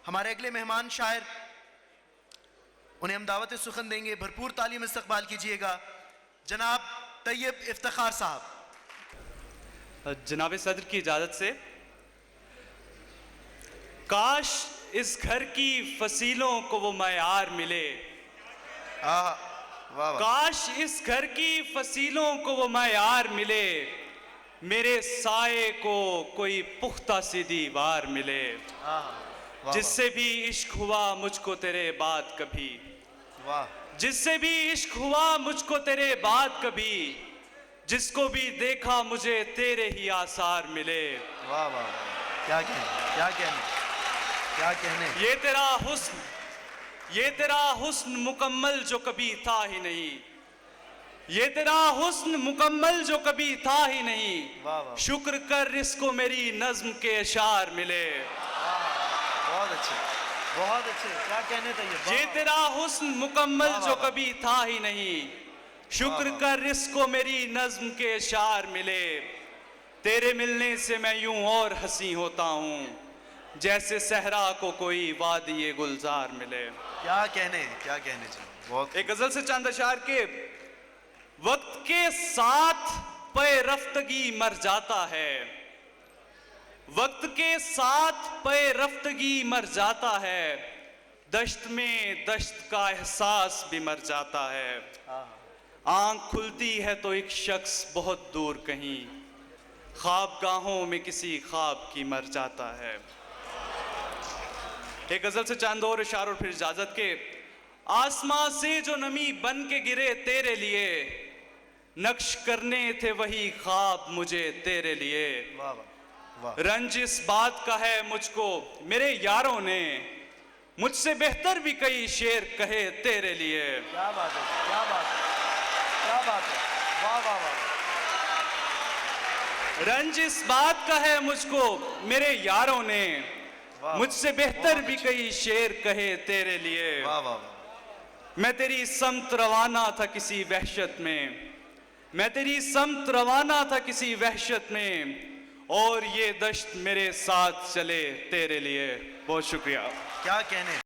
हमारे अगले मेहमान शायर, उन्हें हम दावत सुखन देंगे। भरपूर तालीम इस्तकबाल कीजिएगा जनाब तैयब इफ्तिखार साहब। जनाब सदर की इजाज़त से, काश इस घर की फसीलों को वो मयार मिले, वाह वाह, काश इस घर की फसीलों को वो मयार मिले, मेरे साए को कोई पुख्ता सी दीवार मिले, जिससे भी इश्क हुआ मुझको तेरे बाद कभी, वाह, जिससे भी इश्क हुआ मुझको तेरे बाद कभी, जिसको भी देखा मुझे तेरे ही आसार मिले। वाह वाह, क्या कहने, क्या कहने, क्या कहने। ये तेरा हुस्न मुकम्मल जो कभी था ही नहीं, ये तेरा हुस्न मुकम्मल जो कभी था ही नहीं, वाह वाह, शुक्र कर इसको मेरी नज्म के अशार मिले। बहुत अच्छे, बहुत अच्छे, क्या कहने तैयब। ये तेरा हुस्न मुकम्मल जो कभी था ही नहीं, शुक्र कर इसको मेरी नज्म के अशार मिले। तेरे मिलने से मैं यूं और हंसी होता हूँ, जैसे सहरा को कोई वादी गुलजार मिले। क्या कहने, क्या कहने जी, बहुत। एक गजल से चंद अशार के, वक्त के साथ पे रफ्तगी मर जाता है, वक्त के साथ पे रफ्तगी मर जाता है, दश्त में दश्त का एहसास भी मर जाता है। आंख खुलती है तो एक शख्स बहुत दूर कहीं, ख्वाबगाहों में किसी ख्वाब की मर जाता है। एक गजल से चंद और इशारों और फिर इजाजत के, आसमां से जो नमी बन के गिरे तेरे लिए, नक्श करने थे वही ख्वाब मुझे तेरे लिए। वाह वाह वाह, रंज इस बात का है मुझको मेरे यारों ने, मुझसे बेहतर भी कई शेर कहे तेरे लिए। क्या बात है, क्या बात है, क्या बात है, वाह वाह वाह। रंज इस बात का है मुझको मेरे यारों ने, मुझसे बेहतर भी कई शेर कहे तेरे लिए। वाह वाह, मैं तेरी समत रवाना था किसी वहशत में, मैं तेरी समत रवाना था किसी वहशत में, और ये दश्त मेरे साथ चले तेरे लिए। बहुत शुक्रिया। क्या कहने।